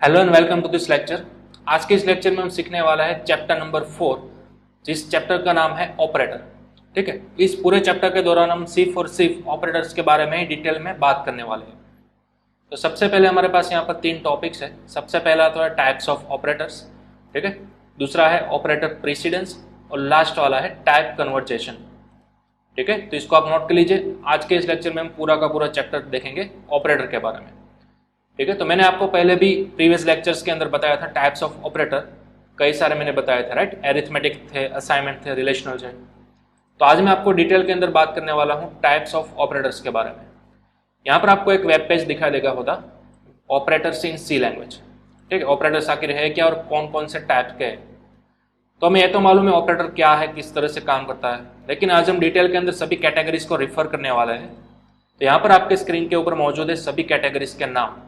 Hello and welcome to this lecture. आज के इस लेक्चर में हम सीखने वाला है चैप्टर नंबर 4, जिस चैप्टर का नाम है ऑपरेटर। ठीक है, इस पूरे चैप्टर के दौरान हम सिर्फ और सिर्फ ऑपरेटर्स के बारे में ही डिटेल में बात करने वाले हैं। तो सबसे पहले हमारे पास यहाँ पर 3 टॉपिक्स है। सबसे पहला तो है टाइप्स ऑफ ऑपरेटर्स, ठीक है। दूसरा है ऑपरेटर प्रेसिडेंस और लास्ट वाला है टाइप कन्वर्जेशन। ठीक है, तो इसको आप नोट कर लीजिए। आज के इस लेक्चर में हम पूरा का पूरा चैप्टर देखेंगे ऑपरेटर के बारे में। ठीक है, तो मैंने आपको पहले भी प्रीवियस लेक्चर्स के अंदर बताया था टाइप्स ऑफ ऑपरेटर, कई सारे मैंने बताए थे, राइट। एरिथमेटिक थे, असाइनमेंट थे, रिलेशनल थे। तो आज मैं आपको डिटेल के अंदर बात करने वाला हूँ टाइप्स ऑफ ऑपरेटर्स के बारे में। यहाँ पर आपको एक वेब पेज दिखाई देगा होगा, ऑपरेटर्स इन सी लैंग्वेज। ठीक है, ऑपरेटर्स आखिर है क्या और कौन कौन से टाइप के हैं। तो हमें यह तो मालूम है ऑपरेटर क्या है, किस तरह से काम करता है, लेकिन आज हम डिटेल के अंदर सभी कैटेगरीज को रिफर करने वाले हैं। तो यहाँ पर आपके स्क्रीन के ऊपर मौजूद है सभी कैटेगरीज के नाम,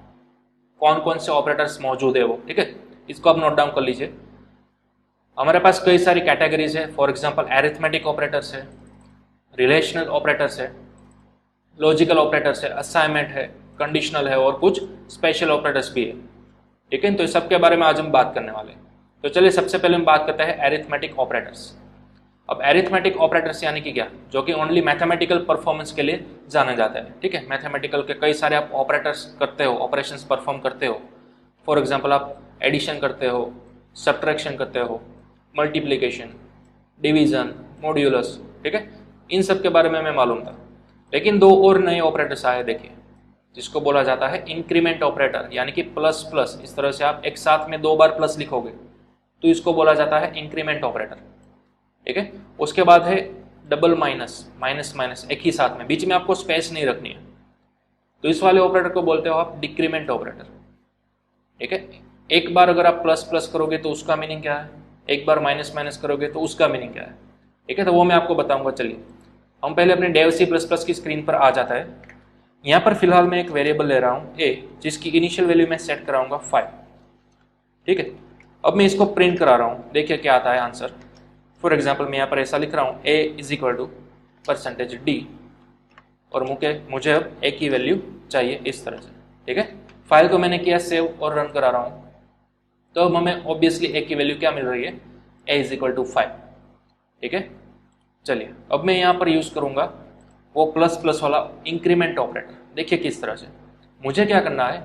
कौन कौन से ऑपरेटर्स मौजूद है वो। ठीक है, इसको आप नोट डाउन कर लीजिए। हमारे पास कई सारी कैटेगरीज है। फॉर एग्जांपल एरिथमेटिक ऑपरेटर्स है, रिलेशनल ऑपरेटर्स है, लॉजिकल ऑपरेटर्स है, असाइनमेंट है, कंडीशनल है और कुछ स्पेशल ऑपरेटर्स भी है। ठीक है, तो इस सब के बारे में आज हम बात करने वाले हैं। तो चलिए सबसे पहले हम बात करते हैं एरिथमेटिक ऑपरेटर्स। अब एरिथमेटिक ऑपरेटर्स यानी कि क्या, जो कि ओनली मैथमेटिकल परफॉर्मेंस के लिए जाना जाता है। ठीक है, मैथमेटिकल के कई सारे आप ऑपरेटर्स करते हो, ऑपरेशंस परफॉर्म करते हो। फॉर एग्जांपल आप एडिशन करते हो, सब्ट्रैक्शन करते हो, मल्टीप्लिकेशन, डिवीजन, मॉड्यूलस। ठीक है, इन सब के बारे में हमें मालूम था। लेकिन 2 और नए ऑपरेटर्स आए, देखिए, जिसको बोला जाता है इंक्रीमेंट ऑपरेटर, यानी कि प्लस प्लस। इस तरह से आप एक साथ में 2 बार प्लस लिखोगे तो इसको बोला जाता है इंक्रीमेंट ऑपरेटर। ठीक है, उसके बाद है डबल माइनस, माइनस माइनस एक ही साथ में, बीच में आपको स्पेस नहीं रखनी है, तो इस वाले ऑपरेटर को बोलते हो आप डिक्रीमेंट ऑपरेटर। ठीक है, एक बार अगर आप प्लस प्लस करोगे तो उसका मीनिंग क्या है, एक बार माइनस माइनस करोगे तो उसका मीनिंग क्या है। ठीक है, तो वो मैं आपको बताऊंगा। चलिए हम पहले अपने डेव सी प्लस प्लस की स्क्रीन पर आ जाता है। यहाँ पर फिलहाल मैं एक वेरिएबल ले रहा हूँ ए, जिसकी इनिशियल वैल्यू मैं सेट कराऊंगा 5। ठीक है, अब मैं इसको प्रिंट करा रहा हूँ, देखिए क्या आता है आंसर। फॉर एग्जाम्पल मैं यहाँ पर ऐसा लिख रहा हूँ a is equal to percentage D, और मुझे अब a की वैल्यू चाहिए इस तरह से। ठीक है, फाइल को मैंने किया सेव और रन करा रहा हूँ, तो अब हमें ऑब्वियसली a की वैल्यू क्या मिल रही है, a इज इक्वल टू 5। ठीक है, चलिए अब मैं यहाँ पर यूज करूँगा वो प्लस प्लस वाला इंक्रीमेंट ऑपरेटर। देखिए किस तरह से मुझे क्या करना है,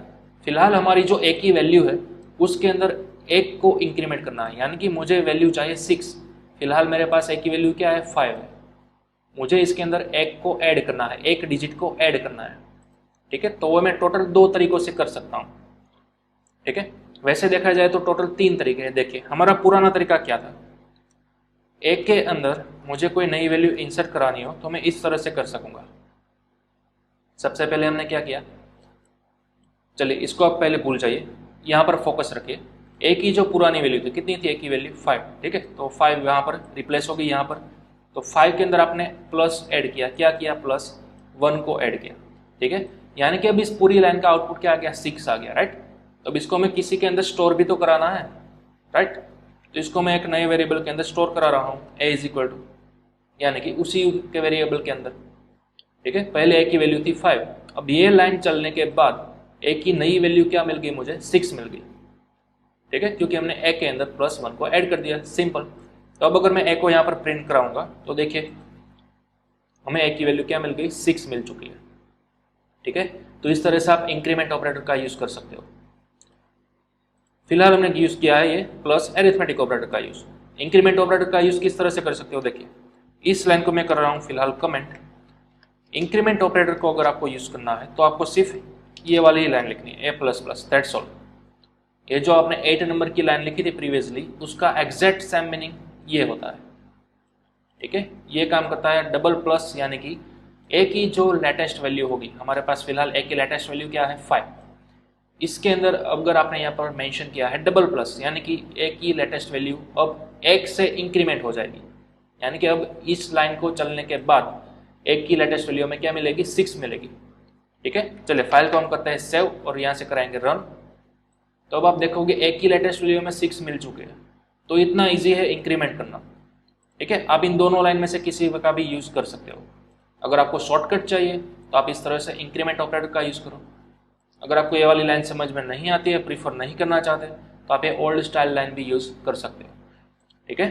फिलहाल हमारी जो a की वैल्यू है उसके अंदर 1 को इंक्रीमेंट करना है, यानी कि मुझे वैल्यू चाहिए 6। फिलहाल मेरे पास a की वैल्यू क्या है, 5 है। मुझे इसके अंदर 1 को ऐड करना है, एक डिजिट को ऐड करना है। ठीक है, तो वो मैं टोटल 2 तरीकों से कर सकता हूँ। ठीक है, वैसे देखा जाए तो टोटल 3 तरीके हैं। देखिए हमारा पुराना तरीका क्या था, a के अंदर मुझे कोई नई वैल्यू इंसर्ट करानी हो तो मैं इस तरह से कर सकूंगा। सबसे पहले हमने क्या किया, चलिए इसको आप पहले भूल जाइए, यहाँ पर फोकस रखिए। a की जो पुरानी वैल्यू थी, कितनी थी a की वैल्यू, 5। ठीक है, तो 5 यहाँ पर रिप्लेस हो गई यहाँ पर, तो 5 के अंदर आपने प्लस ऐड किया, क्या किया, प्लस 1 को ऐड किया। ठीक है, यानी कि अब इस पूरी लाइन का आउटपुट क्या आ गया, 6 आ गया, राइट। तो अब इसको मैं किसी के अंदर स्टोर भी तो कराना है, राइट। तो इसको मैं एक नए वेरिएबल के अंदर स्टोर करा रहा हूँ, a इज इक्वल टू, यानी कि उसी के वेरिएबल के अंदर। ठीक है, पहले a की वैल्यू थी 5, अब ये लाइन चलने के बाद a की नई वैल्यू क्या मिल गई, मुझे 6 मिल गई। ठीक है, क्योंकि हमने a के अंदर प्लस 1 को ऐड कर दिया, सिंपल। तो अब अगर मैं a को यहाँ पर प्रिंट कराऊंगा तो देखिए हमें a की वैल्यू क्या मिल गई, 6 मिल चुकी है। ठीक है, तो इस तरह से आप इंक्रीमेंट ऑपरेटर का यूज कर सकते हो। फिलहाल हमने यूज किया है ये प्लस एरिथमेटिक ऑपरेटर का यूज। इंक्रीमेंट ऑपरेटर का यूज किस तरह से कर सकते हो, देखिए इस लाइन को मैं कर रहा हूँ फिलहाल कमेंट। इंक्रीमेंट ऑपरेटर को अगर आपको यूज करना है तो आपको सिर्फ ये वाली लाइन लिखनी है, a plus plus, that's all. ये जो आपने 8 नंबर की लाइन लिखी थी प्रीवियसली, उसका एग्जैक्ट सेम मीनिंग ये होता है। ठीक है, ये काम करता है डबल प्लस, यानी कि a की जो लेटेस्ट वैल्यू होगी, हमारे पास फिलहाल a की लेटेस्ट वैल्यू क्या है, 5। इसके अंदर अगर आपने यहाँ पर मेंशन किया है डबल प्लस, यानी कि a की लेटेस्ट वैल्यू अब 1 से इंक्रीमेंट हो जाएगी, यानी कि अब इस लाइन को चलने के बाद a की लेटेस्ट वैल्यू में क्या मिलेगी, 6 मिलेगी। ठीक है, चलिए फाइल को हम करते हैं सेव और यहाँ से कराएंगे रन। तो अब आप देखोगे a की लेटेस्ट वैल्यू में 6 मिल चुके हैं। तो इतना इजी है इंक्रीमेंट करना। ठीक है, आप इन दोनों लाइन में से किसी का भी यूज कर सकते हो। अगर आपको शॉर्टकट चाहिए तो आप इस तरह से इंक्रीमेंट ऑपरेटर का यूज करो। अगर आपको ये वाली लाइन समझ में नहीं आती है, प्रीफर नहीं करना चाहते, तो आप ये ओल्ड स्टाइल लाइन भी यूज कर सकते हो। ठीक है,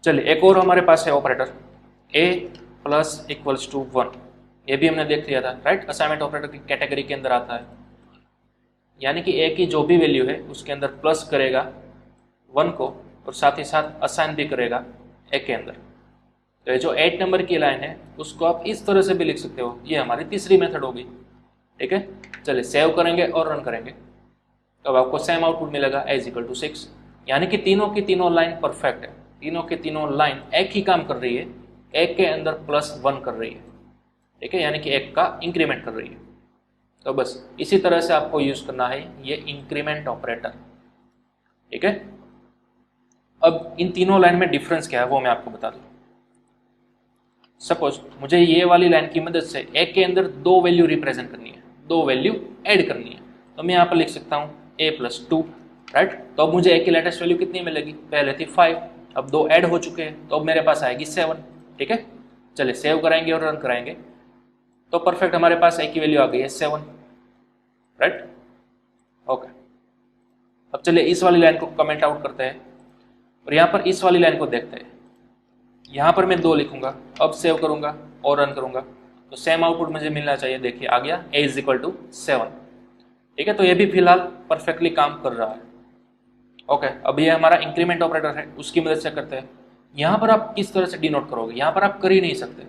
चलिए एक और हमारे पास है operator a plus equals to 1। ये भी हमने देख लिया था, राइट। असाइनमेंट ऑपरेटर की कैटेगरी के अंदर आता है, यानी कि a की जो भी वैल्यू है उसके अंदर प्लस करेगा 1 को और साथ ही साथ असाइन भी करेगा a के अंदर। तो ये जो 8 नंबर की लाइन है उसको आप इस तरह से भी लिख सकते हो, ये हमारी तीसरी मेथड होगी। ठीक है, चलिए सेव करेंगे और रन करेंगे, तो अब आपको सेम आउटपुट मिलेगा a इक्वल टू 6। यानी कि तीनों की तीनों लाइन परफेक्ट है, तीनों की तीनों लाइन एक ही काम कर रही है, एक के अंदर +1 कर रही है। ठीक है, यानी कि एक का इंक्रीमेंट कर रही है। तो बस इसी तरह से आपको यूज करना है ये इंक्रीमेंट ऑपरेटर। ठीक है, अब इन तीनों लाइन में डिफरेंस क्या है वो मैं आपको बता दूं। सपोज मुझे ये वाली लाइन की मदद से एक के अंदर 2 वैल्यू रिप्रेजेंट करनी है, 2 वैल्यू ऐड करनी है, तो मैं यहाँ पर लिख सकता हूँ a + 2, राइट। तो अब मुझे a की लेटेस्ट वैल्यू कितनी मिलेगी, पहले थी 5, अब 2 ऐड हो चुके हैं, तो अब मेरे पास आएगी 7। ठीक है, चलिए सेव कराएंगे और रन कराएंगे, तो परफेक्ट हमारे पास a की वैल्यू आ गई है 7, राइट। ओके, अब चलिए इस वाली लाइन को कमेंट आउट करते हैं और यहाँ पर इस वाली लाइन को देखते हैं। यहाँ पर मैं 2 लिखूंगा, अब सेव करूंगा और रन करूंगा, तो सेम आउटपुट मुझे मिलना चाहिए। देखिए आ गया a इक्वल टू 7। ठीक है, तो ये भी फिलहाल परफेक्टली काम कर रहा है। ओके, अब ये हमारा इंक्रीमेंट ऑपरेटर है, उसकी मदद से करते हैं। यहाँ पर आप किस तरह से डिनोट करोगे, यहाँ पर आप कर ही नहीं सकते,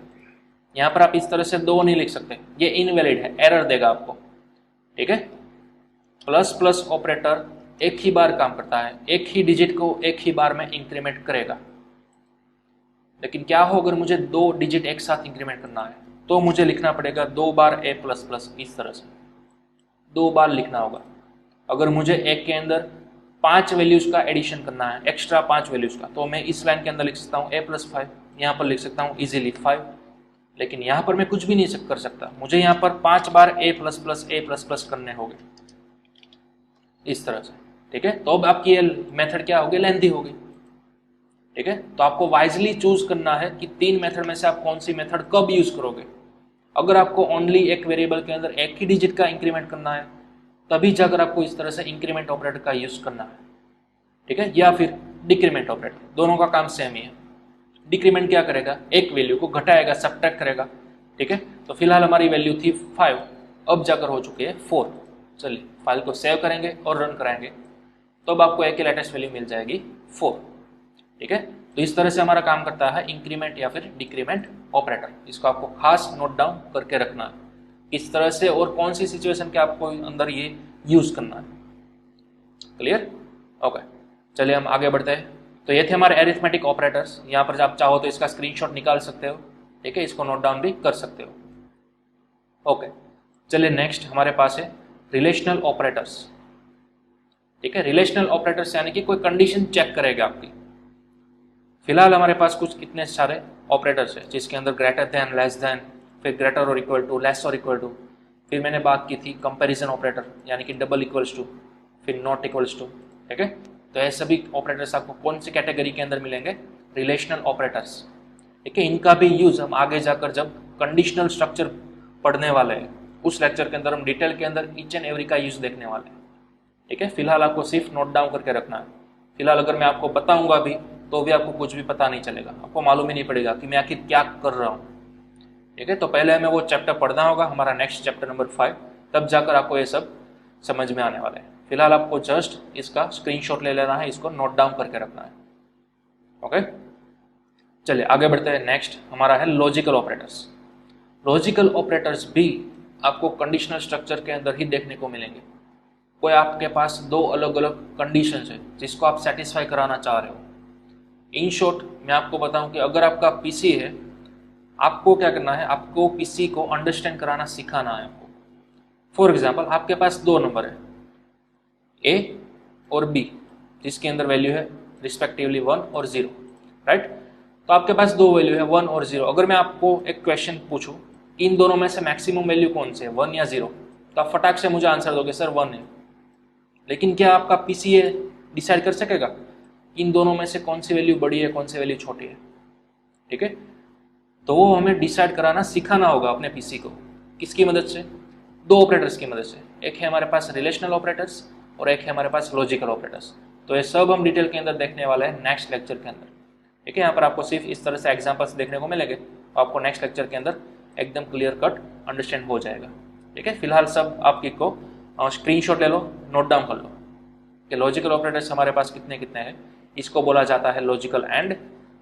यहाँ पर आप इस तरह से 2 नहीं लिख सकते, ये इनवैलिड है, एरर देगा आपको। ठीक है, प्लस प्लस ऑपरेटर एक ही बार काम करता है, एक ही डिजिट को एक ही बार में इंक्रीमेंट करेगा। लेकिन क्या हो अगर मुझे 2 डिजिट एक साथ इंक्रीमेंट करना है, तो मुझे लिखना पड़ेगा 2 बार a प्लस प्लस, इस तरह से 2 बार लिखना होगा। अगर मुझे एक के अंदर 5 वैल्यूज का एडिशन करना है, एक्स्ट्रा 5 वैल्यूज का, तो मैं इस लाइन के अंदर लिख सकता हूँ a + 5, यहाँ पर लिख सकता हूँ इजीली 5। लेकिन यहाँ पर मैं कुछ भी नहीं कर सकता, मुझे यहाँ पर 5 बार a++ करने होंगे, इस तरह से। ठीक है, तो अब आपकी ये मेथड क्या होगी, लेंथी होगी। ठीक है, तो आपको वाइजली चूज करना है कि 3 मेथड में से आप कौन सी मेथड कब यूज करोगे। अगर आपको ओनली एक वेरिएबल के अंदर एक ही डिजिट का इंक्रीमेंट करना है, तभी जाकर आपको इस तरह से इंक्रीमेंट ऑपरेटर का यूज करना है। ठीक है, या फिर डिक्रीमेंट ऑपरेटर, दोनों का काम सेम ही है। डिक्रीमेंट क्या करेगा, एक वैल्यू को घटाएगा, सब्ट्रैक्ट करेगा। ठीक है, तो फिलहाल हमारी वैल्यू थी 5, अब जाकर हो चुकी है 4। चलिए फाइल को सेव करेंगे और रन कराएंगे, तो अब आपको एक ही लेटेस्ट वैल्यू मिल जाएगी 4। ठीक है, तो इस तरह से हमारा काम करता है इंक्रीमेंट या फिर डिक्रीमेंट ऑपरेटर। इसको आपको खास नोट डाउन करके रखना है, किस तरह से और कौन सी सिचुएशन के आपको अंदर ये यूज करना है। क्लियर? ओके, चलिए हम आगे बढ़ते हैं। तो ये थे हमारे एरिथमेटिक ऑपरेटर्स। यहाँ पर आप चाहो तो इसका स्क्रीनशॉट निकाल सकते हो। ठीक है, इसको नोट डाउन भी कर सकते हो। ओके, चलिए नेक्स्ट हमारे पास है रिलेशनल ऑपरेटर्स। ठीक है, रिलेशनल ऑपरेटर्स यानी कि कोई कंडीशन चेक करेगा आपकी। फिलहाल हमारे पास कुछ कितने सारे ऑपरेटर्स है, जिसके अंदर ग्रेटर देन, लेस देन, फिर ग्रेटर और इक्वल टू, लेस और इक्वल टू, फिर मैंने बात की थी कंपैरिजन ऑपरेटर यानी कि डबल इक्वल्स टू, फिर नॉट इक्वल्स टू। ठीक है, तो ये सभी ऑपरेटर्स आपको कौन सी कैटेगरी के अंदर मिलेंगे, रिलेशनल ऑपरेटर्स। ठीक है, इनका भी यूज हम आगे जाकर जब कंडीशनल स्ट्रक्चर पढ़ने वाले हैं, उस लेक्चर के अंदर हम डिटेल के अंदर ईच एंड एवरी का यूज देखने वाले हैं। ठीक है, फिलहाल आपको सिर्फ नोट डाउन करके रखना है। फिलहाल अगर मैं आपको बताऊंगा भी तो भी आपको कुछ भी पता नहीं चलेगा, आपको मालूम ही नहीं पड़ेगा कि मैं आखिर क्या कर रहा हूँ। ठीक है, तो पहले हमें वो चैप्टर पढ़ना होगा, हमारा नेक्स्ट चैप्टर नंबर 5, तब जाकर आपको ये सब समझ में आने वाले हैं। फिलहाल आपको जस्ट इसका स्क्रीनशॉट ले लेना है, इसको नोट डाउन करके रखना है। ओके, चलिए आगे बढ़ते हैं। नेक्स्ट हमारा है लॉजिकल ऑपरेटर्स। लॉजिकल ऑपरेटर्स भी आपको कंडीशनल स्ट्रक्चर के अंदर ही देखने को मिलेंगे। कोई आपके पास 2 अलग अलग कंडीशंस है जिसको आप सेटिस्फाई कराना चाह रहे हो। इन शॉर्ट मैं आपको बताऊं कि अगर आपका पीसी है, आपको क्या करना है, आपको पीसी को अंडरस्टैंड कराना सिखाना है आपको। फॉर एग्जांपल आपके पास 2 नंबर है, ए और बी, जिसके अंदर वैल्यू है रिस्पेक्टिवली 1 और 0, राइट। तो आपके पास 2 वैल्यू है 1 और 0। अगर मैं आपको एक क्वेश्चन पूछूं इन दोनों में से मैक्सिमम वैल्यू कौन से है, 1 या 0, तो आप फटाक से मुझे आंसर दोगे सर 1 है। लेकिन क्या आपका पीसी ये डिसाइड कर सकेगा इन दोनों में से कौन सी वैल्यू बड़ी है, कौन सी वैल्यू छोटी है? ठीक है, तो वो हमें डिसाइड कराना सिखाना होगा अपने पीसी को। किसकी मदद से? दो ऑपरेटर्स की मदद से। एक है हमारे पास रिलेशनल ऑपरेटर्स और एक है हमारे पास लॉजिकल ऑपरेटर्स। तो ये सब हम डिटेल के अंदर देखने वाले हैं नेक्स्ट लेक्चर के अंदर। ठीक है, यहाँ पर आपको सिर्फ इस तरह से एग्जाम्पल्स देखने को मिलेंगे, तो आपको नेक्स्ट लेक्चर के अंदर एकदम क्लियर कट अंडरस्टैंड हो जाएगा। ठीक है, फिलहाल सब आपकी को स्क्रीनशॉट ले लो, नोट डाउन कर लो कि लॉजिकल ऑपरेटर्स हमारे पास कितने कितने हैं। इसको बोला जाता है लॉजिकल एंड,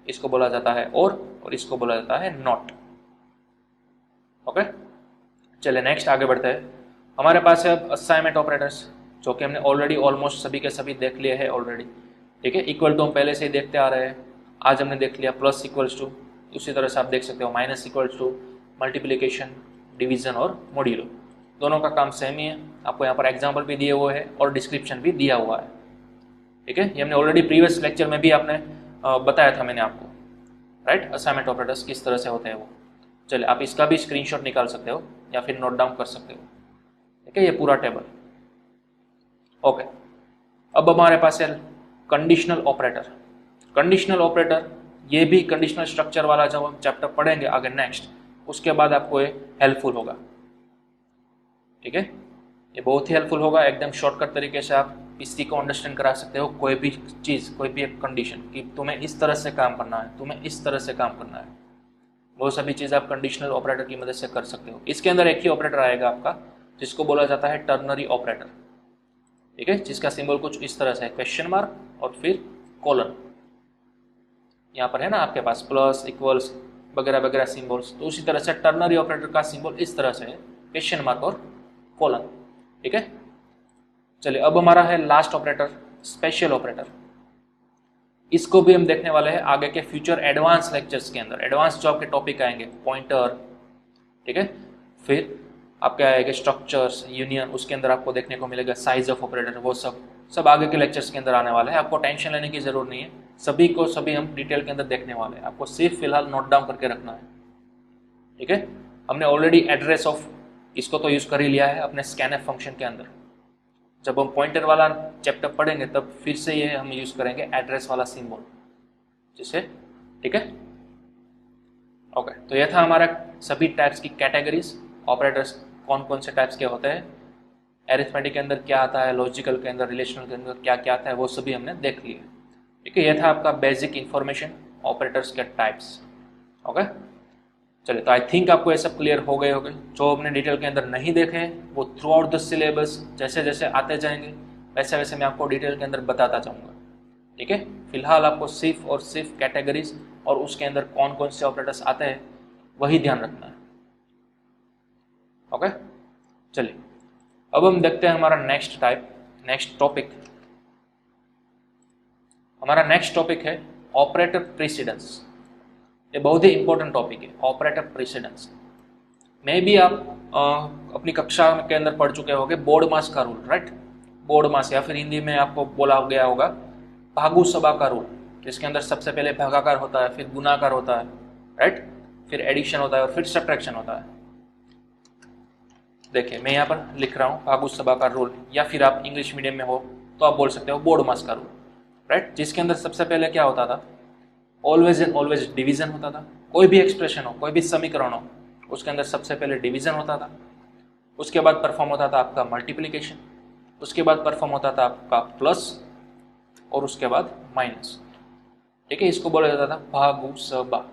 इसको बोला जाता है और इसको बोला जाता है नॉट। ओके, चलिए नेक्स्ट आगे बढ़ते हैं। हमारे पास है असाइनमेंट ऑपरेटर्स, जो कि हमने ऑलरेडी ऑलमोस्ट सभी के सभी देख लिए हैं ऑलरेडी। ठीक है, इक्वल टू हम पहले से ही देखते आ रहे हैं, आज हमने देख लिया। प्लस इक्वल्स टू, उसी तरह से आप देख सकते हो minus equals to, multiplication, division और मॉड्यूलो, दोनों का काम सेम ही है। आपको यहाँ पर एग्जाम्पल भी दिए हुए हैं और डिस्क्रिप्शन भी दिया हुआ है। ठीक है, ये हमने ऑलरेडी प्रीवियस लेक्चर में भी आपने बताया था मैंने आपको, राइट, असाइनमेंट ऑपरेटर्स किस तरह से होते हैं वो। चलिए आप इसका भी स्क्रीनशॉट निकाल सकते हो या फिर नोट डाउन कर सकते हो। ठीक है, ये पूरा टेबल। ओके, अब हमारे पास है कंडीशनल ऑपरेटर। कंडीशनल ऑपरेटर ये भी कंडीशनल स्ट्रक्चर वाला जब हम चैप्टर पढ़ेंगे आगे नेक्स्ट, उसके बाद आपको ये हेल्पफुल होगा। ठीक है, ये बहुत ही हेल्पफुल होगा। एकदम शॉर्टकट तरीके से आप इसी को अंडरस्टैंड करा सकते हो, कोई भी चीज़, कोई भी एक कंडीशन कि तुम्हें इस तरह से काम करना है, तुम्हें इस तरह से काम करना है, वो सभी चीज़ आप कंडीशनल ऑपरेटर की मदद से कर सकते हो। इसके अंदर एक ही ऑपरेटर आएगा आपका, जिसको बोला जाता है टर्नरी ऑपरेटर। ठीक है, जिसका सिंबल कुछ इस तरह से है, क्वेश्चन मार्क और फिर कोलन। यहाँ पर है ना आपके पास प्लस, इक्वल्स वगैरह वगैरह सिंबल्स, तो उसी तरह से टर्नरी ऑपरेटर का सिंबल इस तरह से है, क्वेश्चन मार्क और कोलन। ठीक है, चलिए अब हमारा है लास्ट ऑपरेटर, स्पेशल ऑपरेटर। इसको भी हम देखने वाले हैं आगे के फ्यूचर एडवांस लेक्चर्स के अंदर। एडवांस जो आपके टॉपिक आएंगे, पॉइंटर, ठीक है, फिर आपके आएंगे स्ट्रक्चर्स, यूनियन, उसके अंदर आपको देखने को मिलेगा साइज ऑफ ऑपरेटर, वो सब आगे के लेक्चर्स के अंदर आने वाले हैं। आपको टेंशन लेने की जरूरत नहीं है, सभी को सभी हम डिटेल के अंदर देखने वाले हैं। आपको सिर्फ फिलहाल नोट डाउन करके रखना है। ठीक है, हमने ऑलरेडी एड्रेस ऑफ इसको तो यूज कर ही लिया है अपने स्कैनएफ फंक्शन के अंदर। जब हम पॉइंटर वाला चैप्टर पढ़ेंगे तब फिर से ये हम यूज करेंगे एड्रेस वाला सिंबल जिसे। ठीक है, ओके, तो ये था हमारा सभी टाइप्स की कैटेगरीज, ऑपरेटर्स कौन कौन से टाइप्स के होते हैं, एरिथमेटिक के अंदर क्या आता है, लॉजिकल के अंदर, रिलेशनल के अंदर क्या क्या आता है, वो सभी हमने देख लिए। ठीक है, यह था आपका बेसिक इंफॉर्मेशन ऑपरेटर्स के टाइप्स। ओके, चलिए, तो आई थिंक आपको ये सब क्लियर हो गए होंगे। जो हमने डिटेल के अंदर नहीं देखे हैं वो थ्रू आउट द सिलेबस जैसे जैसे आते जाएंगे वैसे वैसे मैं आपको डिटेल के अंदर बताता जाऊँगा। ठीक है, फिलहाल आपको सिर्फ और सिर्फ कैटेगरीज और उसके अंदर कौन कौन से ऑपरेटर्स आते हैं वही ध्यान रखना है। ओके, चलिए अब हम देखते हैं हमारा नेक्स्ट टाइप, नेक्स्ट टॉपिक। हमारा नेक्स्ट टॉपिक है ऑपरेटर प्रेसिडेंस। ये बहुत ही इंपॉर्टेंट टॉपिक है, ऑपरेटर प्रेसिडेंस। मे भी आप अपनी कक्षा के अंदर पढ़ चुके होंगे बोर्ड मास का रूल, राइट, बोर्ड मास, या फिर हिंदी में आपको बोला गया होगा भागु सभा का रूल, जिसके अंदर सबसे पहले भागाकार होता है, फिर गुणाकार होता है, राइट, फिर एडिशन होता है और फिर सब्ट्रैक्शन होता है। देखिए मैं यहाँ पर लिख रहा हूँ भागु सभा का रूल, या फिर आप इंग्लिश मीडियम में हो तो आप बोल सकते हो बोर्ड मास का रूल, राइट, जिसके अंदर सबसे पहले क्या होता था, ऑलवेज एंड ऑलवेज डिवीजन होता था। कोई भी एक्सप्रेशन हो, कोई भी समीकरण हो, उसके अंदर सबसे पहले डिवीजन होता था, उसके बाद परफॉर्म होता था आपका मल्टीप्लिकेशन, उसके बाद परफॉर्म होता था आपका प्लस और उसके बाद माइनस। ठीक है, इसको बोला जाता था भागु सभा।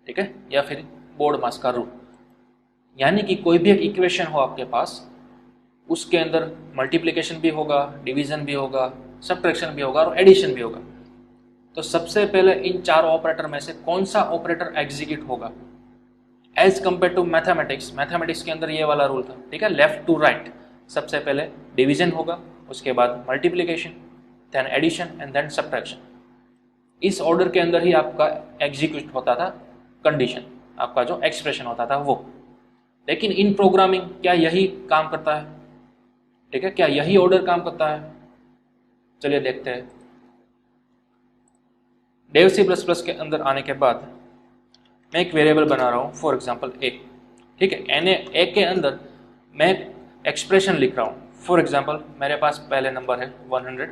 ठीक है, या फिर बोर्ड मास का रूल। यानी कि कोई भी एक इक्वेशन हो आपके पास, उसके अंदर मल्टीप्लिकेशन भी होगा, डिवीजन भी होगा, सब्ट्रैक्शन भी होगा और एडिशन भी होगा। तो सबसे पहले इन चार ऑपरेटर में से कौन सा ऑपरेटर एग्जीक्यूट होगा as compared to mathematics. Mathematics के अंदर ये वाला रूल था, ठीक है, लेफ्ट टू राइट, सबसे पहले डिवीजन होगा, उसके बाद multiplication, then addition and then subtraction. इस ऑर्डर के अंदर ही आपका एग्जीक्यूट होता था कंडीशन, आपका जो एक्सप्रेशन होता था वो। लेकिन इन प्रोग्रामिंग क्या यही काम करता है? ठीक है, क्या यही ऑर्डर काम करता है? चलिए देखते हैं। डेव सी प्लस प्लस के अंदर आने के बाद मैं एक वेरिएबल बना रहा हूँ, फॉर एग्जांपल ए। ठीक है, एन ए के अंदर मैं एक्सप्रेशन लिख रहा हूँ। फॉर एग्जांपल मेरे पास पहले नंबर है 100,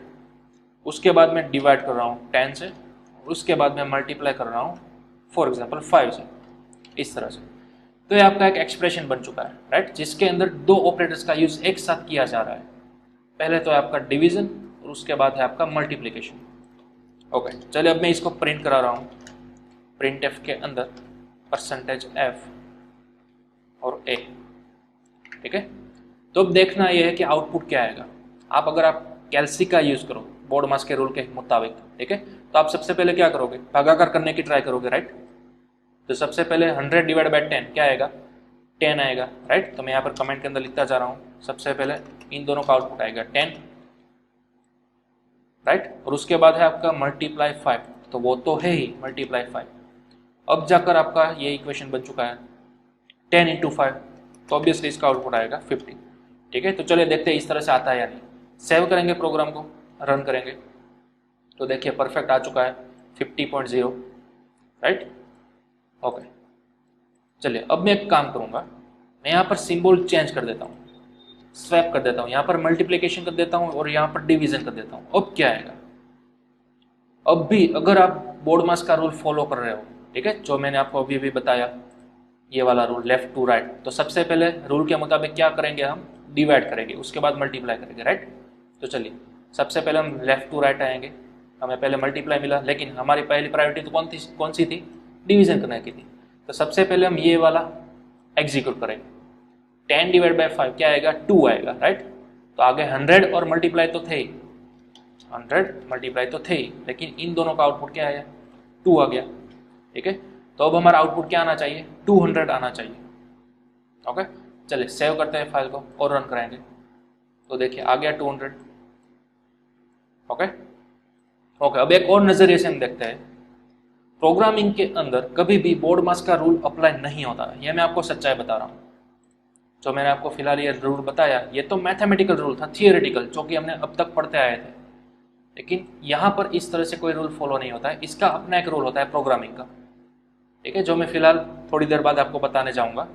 उसके बाद मैं डिवाइड कर रहा हूँ 10 से, उसके बाद मैं मल्टीप्लाई कर रहा हूँ फॉर एग्जांपल 5 से, इस तरह से। तो ये आपका एक एक्सप्रेशन बन चुका है, राइट, जिसके अंदर दो ऑपरेटर्स का यूज एक साथ किया जा रहा है। पहले तो है आपका डिवीजन और उसके बाद है आपका मल्टीप्लिकेशन। ओके, चलिए अब मैं इसको प्रिंट करा रहा हूँ। प्रिंट एफ के अंदर %f और a, ठीक है। तो अब देखना यह है कि आउटपुट क्या आएगा। अगर आप कैल्सी का यूज करो बोर्डमास के रूल के मुताबिक, ठीक है, तो आप सबसे पहले क्या करोगे, भागाकार करने की ट्राई करोगे, राइट। तो सबसे पहले 100 डिवाइड बाय 10 क्या आएगा, 10 आएगा, राइट। तो मैं यहाँ पर कमेंट के अंदर लिखता जा रहा हूँ, सबसे पहले इन दोनों का आउटपुट आएगा 10, राइट। और उसके बाद है आपका मल्टीप्लाई 5, तो वो तो है ही मल्टीप्लाई 5। अब जाकर आपका ये इक्वेशन बन चुका है 10 × 5, तो ऑब्वियसली इसका आउटपुट आएगा 50, ठीक है। तो चलिए देखते हैं इस तरह से आता है या नहीं। सेव करेंगे प्रोग्राम को, रन करेंगे, तो देखिए परफेक्ट आ चुका है 50.0, राइट। ओके, चलिए अब मैं एक काम करूंगा, मैं यहाँ पर सिंबल चेंज कर देता हूँ, स्वैप कर देता हूँ, यहाँ पर मल्टीप्लिकेशन कर देता हूँ और यहाँ पर डिवीजन कर देता हूँ। अब क्या आएगा, अब भी अगर आप बोर्डमास का रूल फॉलो कर रहे हो, ठीक है, जो मैंने आपको अभी अभी बताया, ये वाला रूल लेफ्ट टू राइट, तो सबसे पहले रूल के मुताबिक क्या करेंगे, हम डिवाइड करेंगे, उसके बाद मल्टीप्लाई करेंगे, राइट। तो चलिए सबसे पहले हम लेफ्ट टू राइट आएंगे, हमें पहले मल्टीप्लाई मिला, लेकिन हमारी पहली प्रायोरिटी तो कौन सी थी, डिवीजन करने की थी। तो सबसे पहले हम ये वाला एग्जीक्यूट करेंगे, 10 डिवाइड बाय 5 क्या आएगा, 2 आएगा, राइट। तो आगे 100 और मल्टीप्लाई तो थे ही, 100 मल्टीप्लाई तो थे ही, लेकिन इन दोनों का आउटपुट क्या आया, 2 आ गया, ठीक है। तो अब हमारा आउटपुट क्या आना चाहिए, 200 आना चाहिए। ओके, चलिए सेव करते हैं फाइल को और रन कराएंगे, तो देखिए आ गया 200। ओके, अब एक और नजरिए से हम देखते हैं, प्रोग्रामिंग के अंदर कभी भी बोर्डमास का रूल अप्लाई नहीं होता है, यह मैं आपको सच्चाई बता रहा हूँ। जो मैंने आपको फिलहाल ये रूल बताया, ये तो मैथमेटिकल रूल था, थियोरेटिकल, जो कि हमने अब तक पढ़ते आए थे, लेकिन यहाँ पर इस तरह से कोई रूल फॉलो नहीं होता है, इसका अपना एक रूल होता है प्रोग्रामिंग का, ठीक है, जो मैं फिलहाल थोड़ी देर बाद आपको बताने जाऊँगा।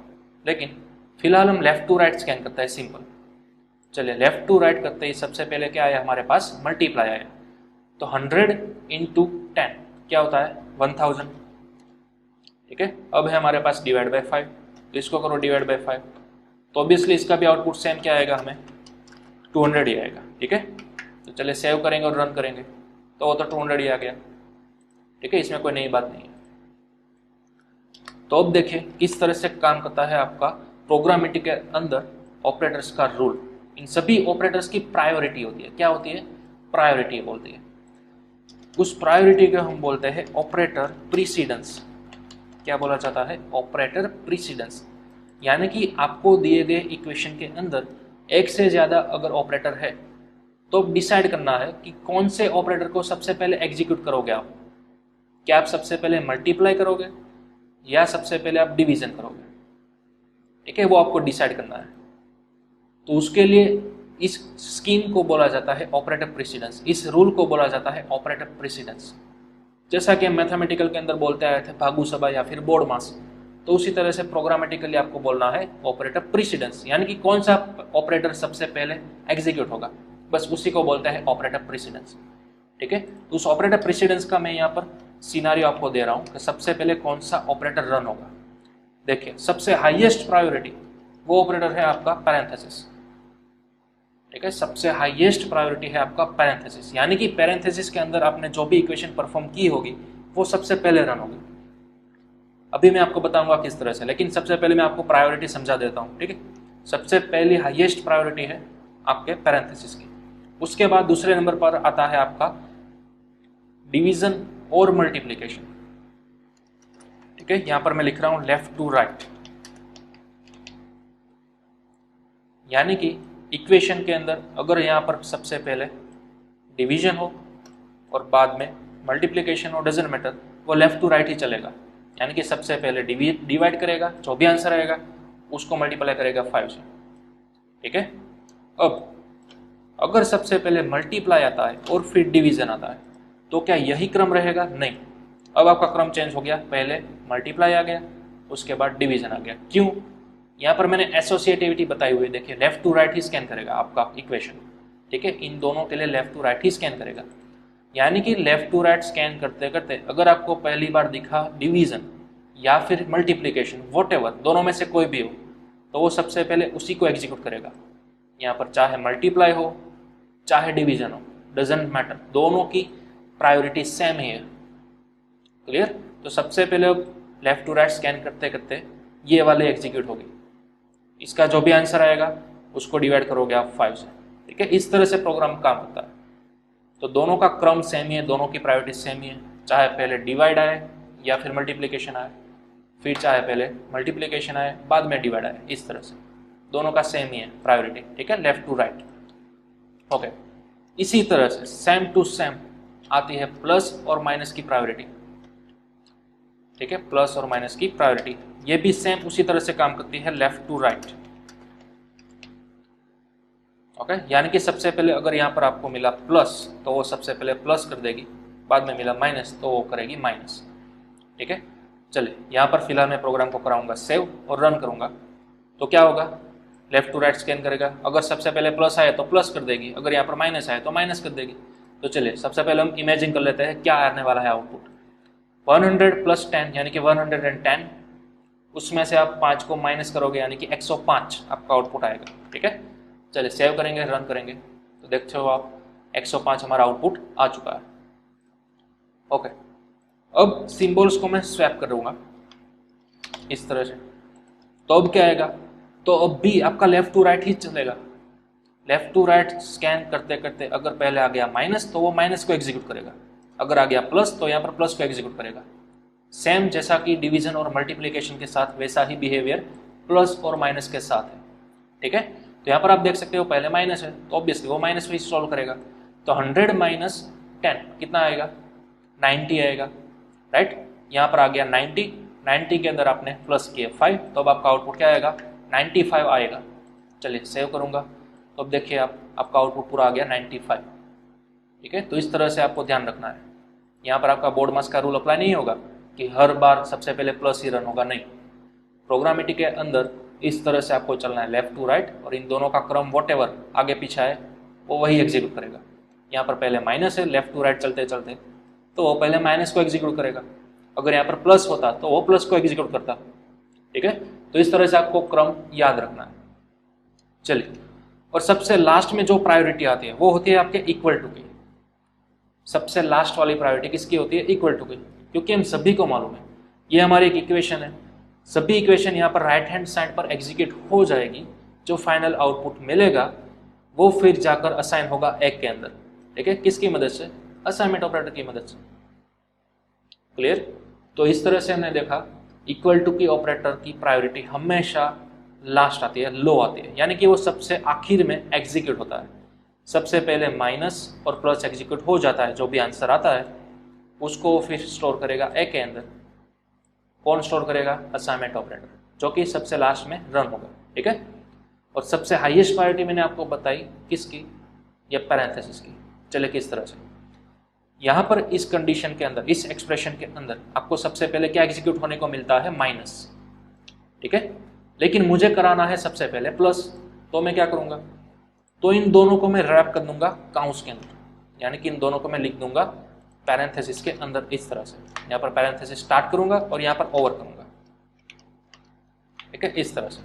लेकिन फिलहाल हम लेफ्ट टू राइट स्कैन करते हैं, सिंपल। चलिए लेफ्ट टू राइट करते ही सबसे पहले क्या आया हमारे पास, मल्टीप्लाई आया, तो 100 × 10 क्या होता है, 1000, ठीक है। अब है हमारे पास डिवाइड बाय 5, तो इसको करो डिवाइड बाय 5, तो ऑब्वियसली इसका भी आउटपुट सेम क्या आएगा, हमें 200 ही आएगा, ठीक है। तो चलिए सेव करेंगे और रन करेंगे, तो वो तो 200 ही आ गया, ठीक है, इसमें कोई नई बात नहीं है। तो अब देखिए किस तरह से काम करता है आपका प्रोग्रामेटिक के अंदर ऑपरेटर्स का रूल। इन सभी ऑपरेटर्स की प्रायोरिटी होती है, क्या होती है, प्रायोरिटी बोलती है। उस प्रायोरिटी को हम बोलते हैं ऑपरेटर प्रीसीडेंस। क्या बोला जाता है, ऑपरेटर प्रीसीडेंस, यानी कि आपको दिए गए इक्वेशन के अंदर एक से ज्यादा अगर ऑपरेटर है तो डिसाइड करना है कि कौन से ऑपरेटर को सबसे पहले एग्जीक्यूट करोगे आप। क्या आप सबसे पहले मल्टीप्लाई करोगे या सबसे पहले आप डिवीजन करोगे, ठीक है, वो आपको डिसाइड करना है। तो उसके लिए इस स्कीम को बोला जाता है ऑपरेटर प्रेसिडेंस, इस रूल को बोला जाता है ऑपरेटर प्रेसिडेंस। जैसा कि हम मैथमेटिकल के अंदर बोलते आए थे भागु सभा या फिर बोर्ड मास, तो उसी तरह से प्रोग्रामेटिकली आपको बोलना है ऑपरेटर प्रेसिडेंस, यानी कि कौन सा ऑपरेटर सबसे पहले एग्जीक्यूट होगा, बस उसी को बोलते हैं ऑपरेटर प्रेसिडेंस, ठीक है। तो उस ऑपरेटर प्रेसिडेंस का मैं यहाँ पर सिनारियो आपको दे रहा हूँ कि सबसे पहले कौन सा ऑपरेटर रन होगा। देखिए सबसे हाईएस्ट प्रायोरिटी वो ऑपरेटर है आपका पैरेंथेसिस, ठीक है, सबसे हाईएस्ट प्रायोरिटी है आपका पैरेंथेसिस, यानी कि पैरेंथेसिस के अंदर आपने जो भी इक्वेशन परफॉर्म की होगी वो सबसे पहले रन होगी। अभी मैं आपको बताऊंगा किस तरह से, लेकिन सबसे पहले मैं आपको प्रायोरिटी समझा देता हूँ, ठीक है। सबसे पहली हाईएस्ट प्रायोरिटी है आपके पैरेंथेसिस की, उसके बाद दूसरे नंबर पर आता है आपका डिवीजन और मल्टीप्लिकेशन, ठीक है। यहां पर मैं लिख रहा हूं लेफ्ट टू राइट, यानी कि इक्वेशन के अंदर अगर यहां पर सबसे पहले डिवीजन हो और बाद में मल्टीप्लिकेशन हो, डजंट मैटर, वो लेफ्ट टू राइट ही चलेगा, यानी कि सबसे पहले डिवाइड करेगा, जो भी आंसर आएगा उसको मल्टीप्लाई करेगा 5 से, ठीक है। अब अगर सबसे पहले मल्टीप्लाई आता है और फिर डिवीजन आता है तो क्या यही क्रम रहेगा, नहीं, अब आपका क्रम चेंज हो गया, पहले मल्टीप्लाई आ गया उसके बाद डिवीजन आ गया। क्यों, यहाँ पर मैंने एसोसिएटिविटी बताई हुई, देखिए लेफ्ट टू राइट ही स्कैन करेगा आपका इक्वेशन, ठीक है, इन दोनों के लिए लेफ्ट टू राइट ही स्कैन करेगा, यानी कि लेफ्ट टू राइट स्कैन करते करते अगर आपको पहली बार दिखा डिवीजन या फिर मल्टीप्लीकेशन, वॉटएवर, दोनों में से कोई भी हो, तो वो सबसे पहले उसी को एग्जीक्यूट करेगा। यहाँ पर चाहे मल्टीप्लाई हो चाहे डिवीजन हो, डजेंट मैटर, दोनों की प्रायोरिटी सेम ही है। क्लियर? तो सबसे पहले लेफ्ट टू राइट स्कैन करते करते ये वाले एग्जीक्यूट होगी, इसका जो भी आंसर आएगा उसको डिवाइड करोगे आप 5 से। ठीक है, इस तरह से प्रोग्राम काम होता है। तो दोनों का क्रम सेम ही है, दोनों की प्रायोरिटी सेम ही है, चाहे पहले डिवाइड आए या फिर मल्टीप्लिकेशन आए, फिर चाहे पहले मल्टीप्लिकेशन आए बाद में डिवाइड आए, इस तरह से दोनों का सेम ही है प्रायोरिटी। ठीक है, लेफ्ट टू राइट। ओके, इसी तरह से सेम टू सेम आती है प्लस और माइनस की प्रायोरिटी। ठीक है, प्लस और माइनस की प्रायोरिटी ये भी सेम उसी तरह से काम करती है, लेफ्ट टू राइट। ओके, यानी कि सबसे पहले अगर यहाँ पर आपको मिला प्लस तो वो सबसे पहले प्लस कर देगी, बाद में मिला माइनस तो वो करेगी माइनस। ठीक है, चलिए यहाँ पर फिलहाल मैं प्रोग्राम को कराऊंगा सेव और रन करूंगा। तो क्या होगा, लेफ्ट टू राइट स्कैन करेगा, अगर सबसे पहले प्लस आए तो प्लस कर देगी, अगर यहाँ पर माइनस आए तो माइनस कर देगी। तो चलिए सबसे पहले हम इमेजिन कर लेते हैं क्या आने वाला है आउटपुट। 100 + 10 यानी कि 110, उसमें से आप 5 को माइनस करोगे यानी कि 105 आपका आउटपुट आएगा। ठीक है, चलिए सेव करेंगे, रन करेंगे, तो देखते हो आप 105 हमारा आउटपुट आ चुका है। ओके, अब सिंबल्स को मैं स्वैप करूंगा इस तरह से, तो अब क्या आएगा, तो अब भी आपका लेफ्ट टू राइट ही चलेगा। लेफ्ट टू राइट स्कैन करते करते अगर पहले आ गया माइनस तो वो माइनस को एग्जीक्यूट करेगा, अगर आ गया प्लस तो यहाँ पर प्लस को एग्जीक्यूट करेगा। सेम जैसा कि डिवीजन और मल्टीप्लिकेशन के साथ वैसा ही बिहेवियर प्लस और माइनस के साथ है। ठीक है, तो यहाँ पर आप देख सकते हो पहले माइनस है तो ऑब्वियसली वो माइनस भी सॉल्व करेगा। तो 100 - 10 कितना आएगा, 90 आएगा। राइट, यहाँ पर आ गया 90 के अंदर आपने प्लस किया 5, तो अब आपका आउटपुट क्या आएगा, 95 आएगा। चलिए सेव करूंगा, तो अब देखिए आपका आउटपुट पूरा आ गया 95। ठीक है, तो इस तरह से आपको ध्यान रखना है। यहाँ पर आपका बोर्ड मास का रूल अप्लाई नहीं होगा कि हर बार सबसे पहले प्लस ही रन होगा, नहीं। प्रोग्रामिटी के अंदर इस तरह से आपको चलना है, लेफ्ट टू राइट, और इन दोनों का क्रम वॉटएवर आगे पीछे है वो वही एग्जीक्यूट करेगा। यहाँ पर पहले माइनस है, लेफ्ट टू राइट चलते चलते तो वो पहले माइनस को एग्जीक्यूट करेगा, अगर यहाँ पर प्लस होता तो वो प्लस को एग्जीक्यूट करता। ठीक है, तो इस तरह से आपको क्रम याद रखना है। चलिए, और सबसे लास्ट में जो प्रायोरिटी आती है वो होती है आपके इक्वल टू की। सबसे लास्ट वाली प्रायोरिटी किसकी होती है, इक्वल टू की, क्योंकि हम सभी को मालूम है ये हमारी एक इक्वेशन है, सभी इक्वेशन यहाँ पर राइट हैंड साइड पर एग्जीक्यूट हो जाएगी, जो फाइनल आउटपुट मिलेगा वो फिर जाकर असाइन होगा एक के अंदर। ठीक है, किसकी मदद से, असाइनमेंट ऑपरेटर की मदद से। क्लियर? तो इस तरह से हमने देखा इक्वल टू की ऑपरेटर की प्रायोरिटी हमेशा लास्ट आती है, लो आती है, यानी कि वो सबसे आखिर में एग्जीक्यूट होता है। सबसे पहले माइनस और प्लस एग्जीक्यूट हो जाता है, जो भी आंसर आता है उसको फिर स्टोर करेगा ए के अंदर। कौन स्टोर करेगा, असाइनमेंट ऑपरेटर, जो कि सबसे लास्ट में रन होगा। ठीक है, और सबसे हाईएस्ट प्रायोरिटी मैंने आपको बताई किसकी, या पैरेंथेसिस की। चले किस तरह से, यहाँ पर इस कंडीशन के अंदर, इस एक्सप्रेशन के अंदर आपको सबसे पहले क्या एग्जीक्यूट होने को मिलता है, माइनस। ठीक है, लेकिन मुझे कराना है सबसे पहले प्लस, तो मैं क्या करूंगा, तो इन दोनों को मैं रैप कर दूंगा काउंट्स के अंदर, यानी कि इन दोनों को मैं लिख दूंगा पैरेंथेसिस के अंदर इस तरह से। यहाँ पर पैरेंथेसिस स्टार्ट करूंगा और यहाँ पर ओवर करूंगा। ठीक है, इस तरह से,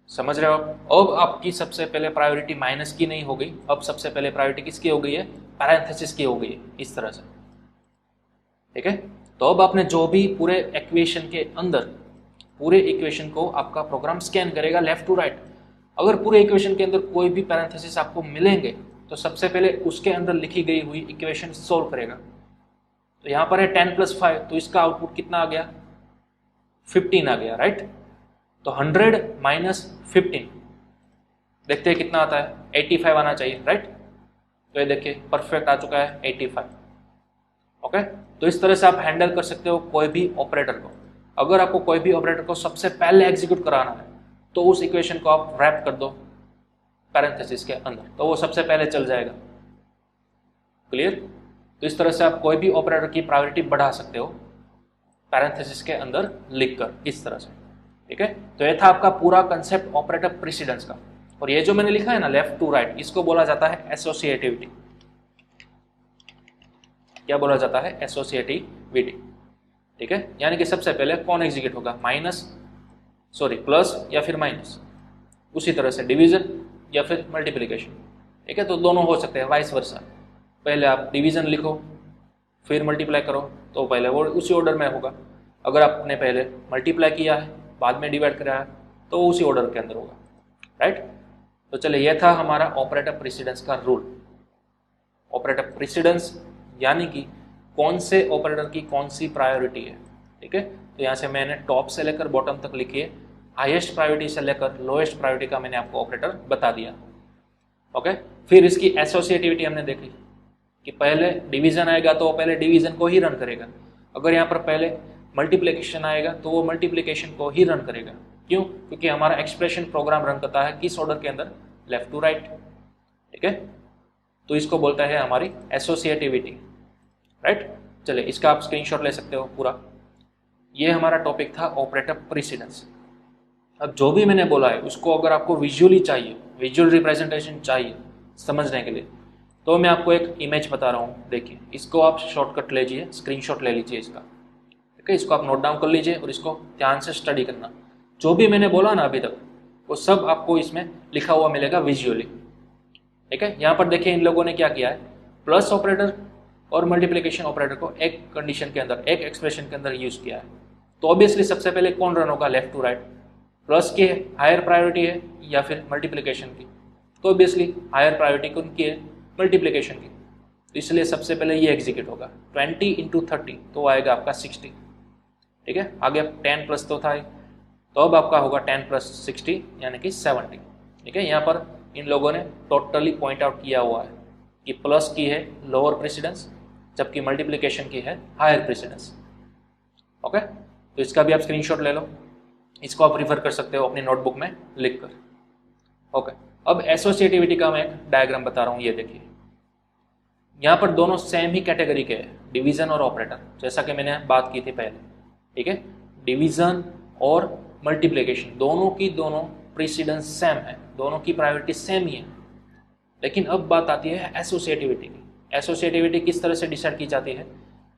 समझ रहे हो आप? अब आपकी सबसे पहले प्रायोरिटी माइनस की नहीं हो गई, अब सबसे पहले प्रायोरिटी किसकी हो गई है, पैरेंथेसिस की हो गई है, इस तरह से। ठीक है, तो अब आपने जो भी पूरे इक्वेशन के अंदर, पूरे इक्वेशन को आपका प्रोग्राम स्कैन करेगा लेफ्ट टू राइट। अगर पूरे इक्वेशन के अंदर कोई भी पैरेंथेसिस आपको मिलेंगे तो सबसे पहले उसके अंदर लिखी गई हुई इक्वेशन सोल्व करेगा। तो यहाँ पर है 10 + 5, तो इसका आउटपुट कितना आ गया, 15 आ गया। राइट, तो 100 - 15 देखते हैं कितना आता है, 85 आना चाहिए। राइट, तो ये देखिए परफेक्ट आ चुका है 85। ओके, तो इस तरह से आप हैंडल कर सकते हो कोई भी ऑपरेटर को। अगर आपको कोई भी ऑपरेटर को सबसे पहले एग्जीक्यूट कराना है तो उस इक्वेशन को आप रैप कर दो पैरेंथेसिस के अंदर, तो वो सबसे पहले चल जाएगा। क्लियर? तो इस तरह से आप कोई भी ऑपरेटर की प्रायोरिटी बढ़ा सकते हो पैरेंथेसिस के अंदर लिखकर, इस तरह से। ठीक है, तो ये था आपका पूरा कंसेप्ट ऑपरेटर प्रेसिडेंस का। और ये जो मैंने लिखा है ना लेफ्ट टू राइट, इसको बोला जाता है एसोसिएटिविटी। क्या बोला जाता है, एसोसिएटिविटी। ठीक है, यानी कि सबसे पहले कौन एग्जीक्यूट होगा, प्लस या फिर माइनस, उसी तरह से डिवीजन या फिर मल्टीप्लिकेशन। ठीक है, तो दोनों हो सकते हैं, वाइस वर्सा। पहले आप डिवीजन लिखो फिर मल्टीप्लाई करो, तो पहले वो उसी ऑर्डर में होगा। अगर आपने पहले मल्टीप्लाई किया है बाद में डिवाइड कराया है तो उसी ऑर्डर के अंदर होगा, राइट। तो चलिए, यह था हमारा ऑपरेटर प्रेसिडेंस का रूल। ऑपरेटर प्रेसिडेंस यानी कि कौन से ऑपरेटर की कौन सी प्रायोरिटी है। ठीक है, तो यहाँ से मैंने टॉप से लेकर बॉटम तक लिखिए, हाईएस्ट प्रायोरिटी से लेकर लोएस्ट प्रायोरिटी का मैंने आपको ऑपरेटर बता दिया। ओके, फिर इसकी एसोसिएटिविटी हमने देखी कि पहले डिवीजन आएगा तो वो पहले डिवीजन को ही रन करेगा। अगर यहाँ पर पहले मल्टीप्लिकेशन आएगा तो वो मल्टीप्लिकेशन को ही रन करेगा। क्यों? क्योंकि हमारा एक्सप्रेशन प्रोग्राम रन करता है किस ऑर्डर के अंदर, लेफ्ट टू राइट। ठीक है, तो इसको बोलता है हमारी एसोसिएटिविटी, राइट। चलिए, इसका आप स्क्रीनशॉट ले सकते हो पूरा। ये हमारा टॉपिक था ऑपरेटर प्रेसिडेंस। अब जो भी मैंने बोला है उसको अगर आपको विजुअली चाहिए, विजुअल रिप्रेजेंटेशन चाहिए समझने के लिए, तो मैं आपको एक इमेज बता रहा हूँ। देखिए, इसको आप शॉर्टकट लीजिए, स्क्रीनशॉट ले लीजिए इसका। ठीक है, इसको आप नोट डाउन कर लीजिए और इसको ध्यान से स्टडी करना। जो भी मैंने बोला ना अभी तक वो सब आपको इसमें लिखा हुआ मिलेगा विजुअली। ठीक है, यहाँ पर देखिए इन लोगों ने क्या किया है, प्लस ऑपरेटर और मल्टीप्लिकेशन ऑपरेटर को एक कंडीशन के अंदर, एक एक्सप्रेशन के अंदर यूज किया है। तो ऑब्वियसली सबसे पहले कौन रन होगा, लेफ्ट टू राइट। प्लस की हायर प्रायोरिटी है या फिर मल्टीप्लिकेशन की, तो ऑब्वियसली हायर प्रायोरिटी कौन की है, मल्टीप्लिकेशन की। तो इसलिए सबसे पहले ये एग्जीक्यूट होगा। 20 × 30 तो आएगा आपका 60। ठीक है, आगे 10 प्लस तो था, तो अब आपका होगा 10 + 60 यानी कि 70। ठीक है, यहाँ पर इन लोगों ने टोटली पॉइंट आउट किया हुआ है कि प्लस की है लोअर प्रेसिडेंस जबकि मल्टीप्लिकेशन की है हायर प्रेसिडेंस। ओके, तो इसका भी आप स्क्रीनशॉट ले लो, इसको आप रिफर कर सकते हो अपनी नोटबुक में लिख कर। ओके, अब एसोसिएटिविटी का मैं एक डायग्राम बता रहा हूँ। ये देखिए, यहाँ पर दोनों सेम ही कैटेगरी के हैं, डिवीजन और ऑपरेटर, जैसा कि मैंने बात की थी पहले। ठीक है, डिवीजन और मल्टीप्लिकेशन दोनों की दोनों प्रेसिडेंस सेम है, दोनों की प्रायोरिटी सेम ही है। लेकिन अब बात आती है एसोसिएटिविटी की। एसोसिएटिविटी किस तरह से डिसाइड की जाती है,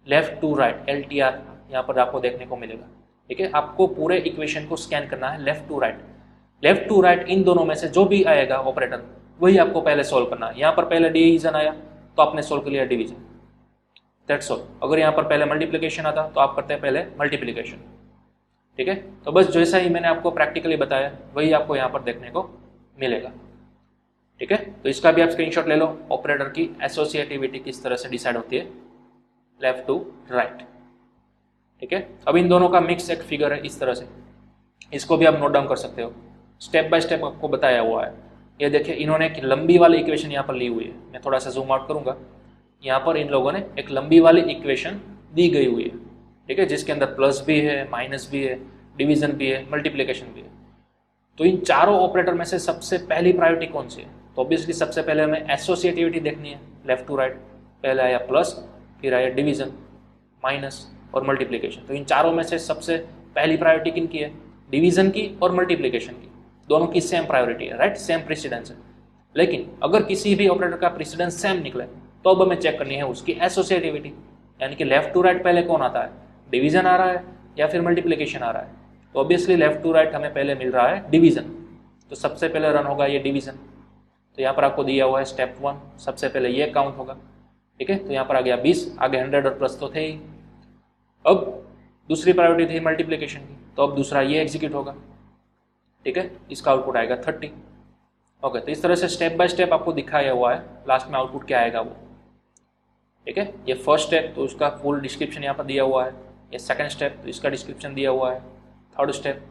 लेफ्ट टू राइट, LTR यहाँ पर आपको देखने को मिलेगा। ठीक है, आपको पूरे इक्वेशन को स्कैन करना है left to right. Left to right इन दोनों में से जो भी आएगा ऑपरेटर वही आपको पहले सोल्व करना है। यहाँ पर पहले डिवीजन आया तो आपने सोल्व कर लिया डिवीजन, दैट्स ऑल। अगर यहाँ पर पहले मल्टीप्लिकेशन आता तो आप करते हैं पहले मल्टीप्लिकेशन। ठीक है, तो बस जैसा ही मैंने आपको प्रैक्टिकली बताया वही आपको यहाँ पर देखने को मिलेगा। ठीक है, तो इसका भी आप स्क्रीनशॉट ले लो, ऑपरेटर की एसोसिएटिविटी किस तरह से डिसाइड होती है, लेफ्ट टू राइट। ठीक है, अब इन दोनों का मिक्स एक फिगर है इस तरह से, इसको भी आप नोट डाउन कर सकते हो, स्टेप बाय स्टेप आपको बताया हुआ है। ये देखिए, इन्होंने एक लंबी वाली इक्वेशन यहाँ पर ली हुई है, मैं थोड़ा सा जूम आउट करूंगा। यहाँ पर इन लोगों ने एक लंबी वाली इक्वेशन दी गई हुई है। ठीक है, जिसके अंदर प्लस भी है, माइनस भी है, डिवीजन भी है, मल्टीप्लिकेशन भी है। तो इन चारों ऑपरेटर में से सबसे पहली प्रायोरिटी कौन सी है, तो ऑब्वियसली सबसे पहले हमें एसोसिएटिविटी देखनी है, लेफ्ट टू राइट। पहले आया प्लस, फिर आया डिवीजन, माइनस और मल्टीप्लिकेशन। तो इन चारों में से सबसे पहली प्रायोरिटी किन की है, डिवीजन की और मल्टीप्लिकेशन की। दोनों की सेम प्रायोरिटी है, राइट, सेम प्रेसिडेंस है। लेकिन अगर किसी भी ऑपरेटर का प्रेसिडेंस सेम निकले तो अब हमें चेक करनी है उसकी एसोसिएटिविटी, यानी कि लेफ्ट टू राइट पहले कौन आता है, डिवीजन आ रहा है या फिर मल्टीप्लिकेशन आ रहा है। तो ऑब्वियसली लेफ्ट टू राइट हमें पहले मिल रहा है डिवीजन, तो सबसे पहले रन होगा ये डिवीजन। तो यहाँ पर आपको दिया हुआ है स्टेप 1, सबसे पहले ये काउंट होगा। ठीक है, तो यहाँ पर आ गया 20, आगे 100 और प्लस तो थे ही। अब दूसरी प्रायोरिटी थी मल्टीप्लिकेशन की, तो अब दूसरा ये एग्जीक्यूट होगा। ठीक है, इसका आउटपुट आएगा 30। ओके, तो इस तरह से स्टेप बाय स्टेप आपको दिखाया हुआ है, लास्ट में आउटपुट क्या आएगा वो। ठीक है, ये फर्स्ट स्टेप तो उसका फुल डिस्क्रिप्शन यहाँ पर दिया हुआ है, ये सेकंड स्टेप तो इसका डिस्क्रिप्शन दिया हुआ है, थर्ड स्टेप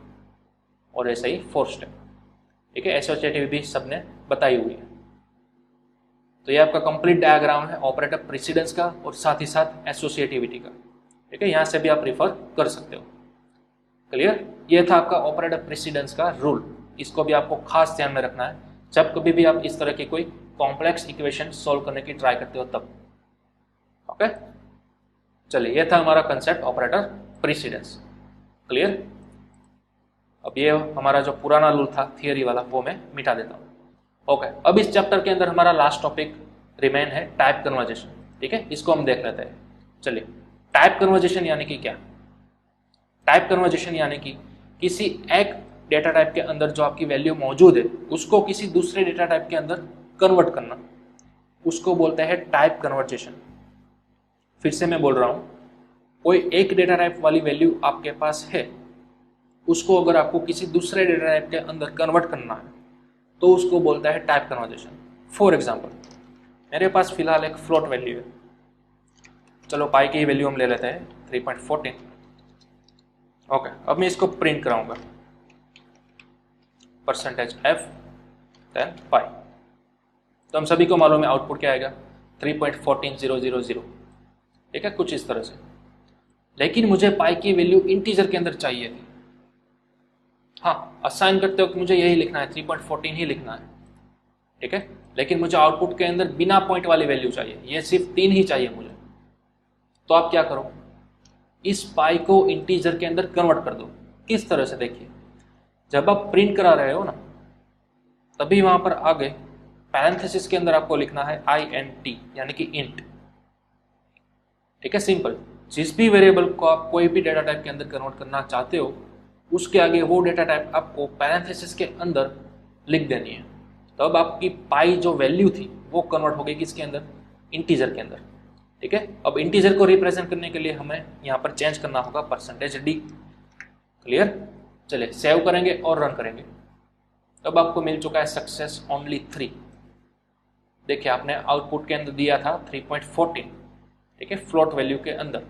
और ऐसे ही फोर्थ स्टेप। ठीक है, एसोसिएटिव भी सबने बताई हुई है। तो ये आपका कंप्लीट डायग्राम है ऑपरेटर प्रेसिडेंस का और साथ ही साथ एसोसिएटिविटी का। ठीक है, यहाँ से भी आप रिफर कर सकते हो। क्लियर, ये था आपका ऑपरेटर प्रेसिडेंस का रूल। इसको भी आपको खास ध्यान में रखना है जब कभी भी आप इस तरह की कोई कॉम्प्लेक्स इक्वेशन सॉल्व करने की ट्राई करते हो तब। ओके, चलिए, ये था हमारा कंसेप्ट ऑपरेटर प्रेसिडेंस। क्लियर, अब ये हमारा जो पुराना रूल था थियरी वाला वो मैं मिटा देता हूँ। ओके, अब इस चैप्टर के अंदर हमारा लास्ट टॉपिक रिमेन है टाइप कन्वर्जेशन। ठीक है, इसको हम देख लेते हैं। चलिए, टाइप कन्वर्जेशन यानी कि क्या। टाइप कन्वर्जेशन यानी कि किसी एक डेटा टाइप के अंदर जो आपकी वैल्यू मौजूद है उसको किसी दूसरे डेटा टाइप के अंदर कन्वर्ट करना, उसको बोलते हैं टाइप कन्वर्जेशन। फिर से मैं बोल रहा हूँ, कोई एक डेटा टाइप वाली वैल्यू आपके पास है, उसको अगर आपको किसी दूसरे डेटा टाइप के अंदर कन्वर्ट करना है तो उसको बोलता है टाइप कन्वर्जेशन। फॉर एग्जाम्पल, मेरे पास फिलहाल एक फ्लोट वैल्यू है, चलो पाई की वैल्यू हम ले लेते हैं 3.14। ओके, अब मैं इसको प्रिंट कराऊंगा %f देन पाई, तो हम सभी को मालूम है आउटपुट क्या आएगा 3.14000, ठीक है, कुछ इस तरह से। लेकिन मुझे पाई की वैल्यू इंटीजर के अंदर चाहिए थी। हाँ, असाइन करते वक्त मुझे यही लिखना है, 3.14 ही लिखना है, ठीक है, लेकिन मुझे आउटपुट के अंदर बिना पॉइंट वाली वैल्यू चाहिए, ये सिर्फ 3 ही चाहिए मुझे। तो आप क्या करो, इस पाई को इंटीजर के अंदर कन्वर्ट कर दो। किस तरह से, देखिए, जब आप प्रिंट करा रहे हो ना, तभी वहां पर आगे पैरेंथेसिस के अंदर आपको लिखना है int, यानी कि इंट, ठीक है, सिंपल। जिस भी वेरिएबल को आप कोई भी डेटा टाइप के अंदर कन्वर्ट करना चाहते हो, उसके आगे वो डेटा टाइप आपको पैरेंथेसिस के अंदर लिख देनी है। तो अब आपकी पाई जो वैल्यू थी वो कन्वर्ट हो गई किसके अंदर, इंटीजर के अंदर, ठीक है। अब इंटीजर को रिप्रेजेंट करने के लिए हमें यहाँ पर चेंज करना होगा %d। क्लियर, चलिए सेव करेंगे और रन करेंगे। अब आपको मिल चुका है सक्सेस ओनली 3। देखिए, आपने आउटपुट के अंदर दिया था 3.14, ठीक है, फ्लोट वैल्यू के अंदर,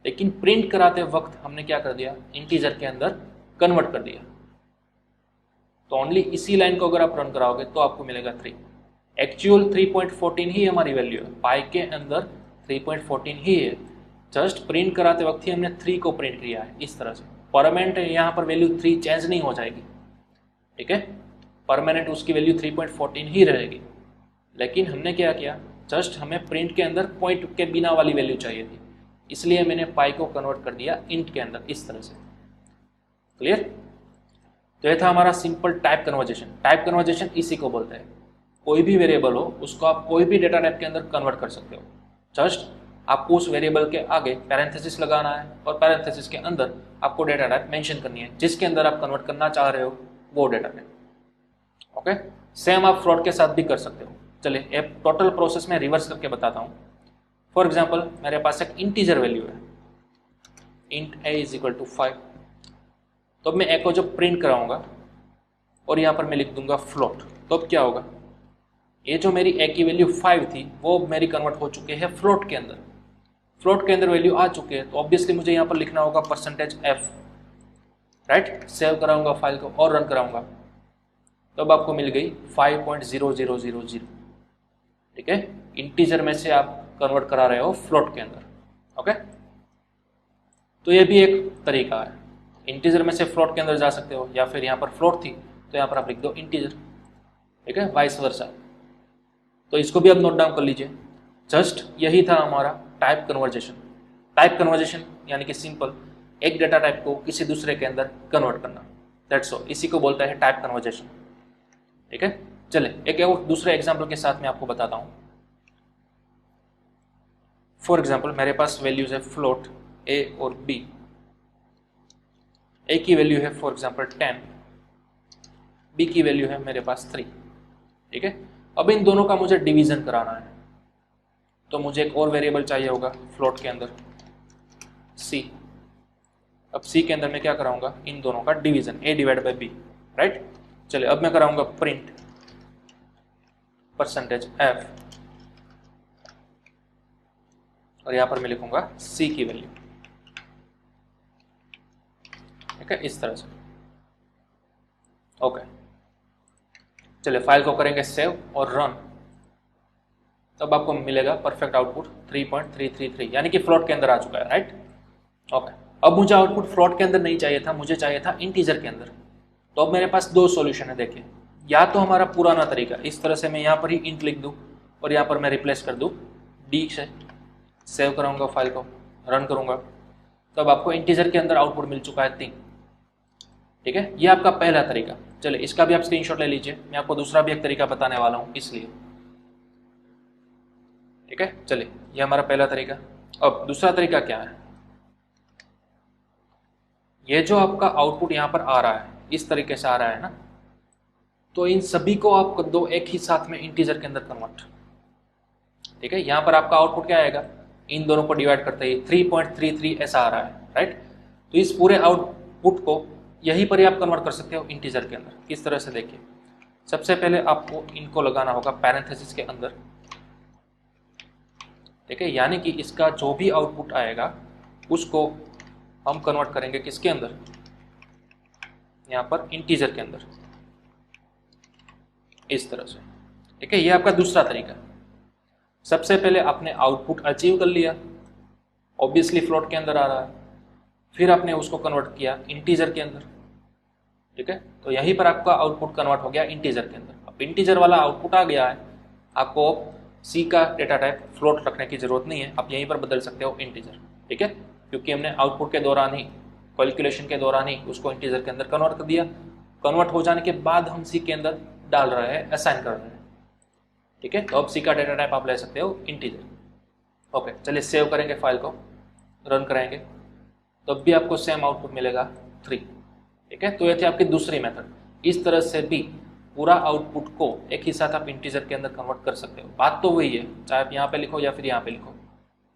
लेकिन प्रिंट कराते वक्त हमने क्या कर दिया, इंटीजर के अंदर कन्वर्ट कर दिया। तो ओनली इसी लाइन को अगर आप रन कराओगे तो आपको मिलेगा 3। एक्चुअल 3.14 ही हमारी वैल्यू है, पाई के अंदर 3.14 ही है, जस्ट प्रिंट कराते वक्त ही हमने 3 को प्रिंट किया है। इस तरह से परमानेंट यहाँ पर वैल्यू 3 चेंज नहीं हो जाएगी, ठीक है, परमानेंट उसकी वैल्यू 3.14 ही रहेगी। लेकिन हमने क्या किया, जस्ट हमें प्रिंट के अंदर पॉइंट के बिना वाली वैल्यू चाहिए थी, इसलिए मैंने पाई को कन्वर्ट कर दिया इंट के अंदर, इस तरह से। क्लियर, तो यह था हमारा simple type conversation. Type conversation इसी को बोलते हैं, कोई भी वेरिएबल हो उसको आप कोई भी डेटा टाइप के अंदर कन्वर्ट कर सकते हो। जस्ट आपको उस वेरिएबल के आगे पैरेंथेसिस लगाना है और पैरेंथेसिस के अंदर आपको डेटा टाइप मेंशन करनी है जिसके अंदर आप कन्वर्ट करना चाह रहे हो वो डेटा टाइप। ओके, सेम आप फ्लोट के साथ भी कर सकते हो। चलिए एक टोटल प्रोसेस में रिवर्स करके बताता हूँ। फॉर एग्जाम्पल, मेरे पास एक इंटीजर वैल्यू है, इंट a = 5। तो अब मैं ए को जब प्रिंट कराऊंगा और यहाँ पर मैं लिख दूंगा फ्लोट, तो अब क्या होगा, ये जो मेरी ए की वैल्यू 5 थी वो मेरी कन्वर्ट हो चुके हैं फ्लोट के अंदर। फ्लोट के अंदर वैल्यू आ चुके हैं, तो ऑब्वियसली मुझे यहाँ पर लिखना होगा %f, राइट। सेव कराऊंगा फाइल को और रन कराऊंगा, तो अब आपको मिल गई 5.0000, ठीक है। इंटीजर में से आप कन्वर्ट करा रहे हो फ्लोट के अंदर। ओके, तो ये भी एक तरीका है, इंटीजर में से फ्लोट के अंदर जा सकते हो, या फिर यहाँ पर फ्लोट थी तो यहाँ पर आप लिख दो इंटीजर, ठीक है, वाइस वर्सा। तो इसको भी आप नोट डाउन कर लीजिए। जस्ट यही था हमारा टाइप कन्वर्जेशन। टाइप कन्वर्जेशन यानी कि सिंपल एक डेटा टाइप को किसी दूसरे के अंदर कन्वर्ट करना, दैट्स ऑल, इसी को बोलता है टाइप कन्वर्जेशन, ठीक है। चले एक और दूसरे एग्जाम्पल के साथ मैं आपको बताता हूँ। फॉर एग्जाम्पल, मेरे पास वैल्यूज है फ्लोट a और b। a की वैल्यू है फॉर एग्जाम्पल 10, b की वैल्यू है मेरे पास 3, ठीक है। अब इन दोनों का मुझे डिवीजन कराना है, तो मुझे एक और वेरिएबल चाहिए होगा फ्लोट के अंदर c। अब c के अंदर मैं क्या कराऊंगा, इन दोनों का डिवीजन a/b, राइट। चलिए अब मैं कराऊंगा प्रिंट %f और यहां पर मैं लिखूंगा c की वैल्यू, ठीक है, इस तरह से। ओके, चलिए फाइल को करेंगे सेव और रन, तब आपको मिलेगा परफेक्ट आउटपुट 3.333, यानी कि फ्लोट के अंदर आ चुका है, राइट। ओके, अब मुझे आउटपुट फ्लोट के अंदर नहीं चाहिए था, मुझे चाहिए था इंटीजर के अंदर। तो अब मेरे पास दो सॉल्यूशन है, देखिए, या तो हमारा पुराना तरीका, इस तरह से मैं यहाँ पर ही इंट लिख दूँ और यहाँ पर मैं रिप्लेस कर दूँ डी से, सेव कराऊंगा फाइल को, रन करूंगा, तब आपको इंटीजर के अंदर आउटपुट मिल चुका है 3, ठीक है। ये आपका पहला तरीका। चलिए इसका भी आप स्क्रीनशॉट ले लीजिए, मैं आपको दूसरा भी एक तरीका बताने वाला हूँ इसलिए, ठीक है। चलिए ये हमारा पहला तरीका। अब दूसरा तरीका क्या है, ये जो आपका आउटपुट यहाँ पर आ रहा है इस तरीके से आ रहा है ना, तो इन सभी को आप कर दो एक ही साथ में इंटीजर के अंदर कन्वर्ट। ठीक है, यहाँ पर आपका आउटपुट क्या आएगा, इन दोनों को डिवाइड करते ही 3.33 ऐसा आ रहा है, राइट। तो इस पूरे आउटपुट को यहीं पर ही आप कन्वर्ट कर सकते हो इंटीजर के अंदर। किस तरह से देखिए, सबसे पहले आपको इनको लगाना होगा पैरेंथेसिस के अंदर। ठीक है, यानी कि इसका जो भी आउटपुट आएगा उसको हम कन्वर्ट करेंगे किसके अंदर, यहाँ पर इंटीजर के अंदर, इस तरह से। ठीक है, ये आपका दूसरा तरीका है। सबसे पहले आपने आउटपुट अचीव कर लिया, ऑब्वियसली फ्लोट के अंदर आ रहा है, फिर आपने उसको कन्वर्ट किया इंटीजर के अंदर। ठीक है, तो यहीं पर आपका आउटपुट कन्वर्ट हो गया इंटीजर के अंदर। अब इंटीजर वाला आउटपुट आ गया है, आपको सी का डेटा टाइप फ्लोट रखने की जरूरत नहीं है, आप यहीं पर बदल सकते हो इंटीजर। ठीक है, क्योंकि हमने आउटपुट के दौरान ही, कैलकुलेशन के दौरान ही उसको इंटीजर के अंदर कन्वर्ट कर दिया। कन्वर्ट हो जाने के बाद हम सी के अंदर डाल रहे हैं, असाइन कर रहे हैं। ठीक है, तो अब सी का डेटा टाइप आप ले सकते हो इंटीजर। ओके, चलिए सेव करेंगे फाइल को, रन कराएंगे, तो अब भी आपको सेम आउटपुट मिलेगा 3। ठीक है, तो ये थी आपकी दूसरी मेथड। इस तरह से भी पूरा आउटपुट को एक ही साथ आप इंटीजर के अंदर कन्वर्ट कर सकते हो। बात तो वही है, चाहे आप यहाँ पे लिखो या फिर यहाँ पे लिखो,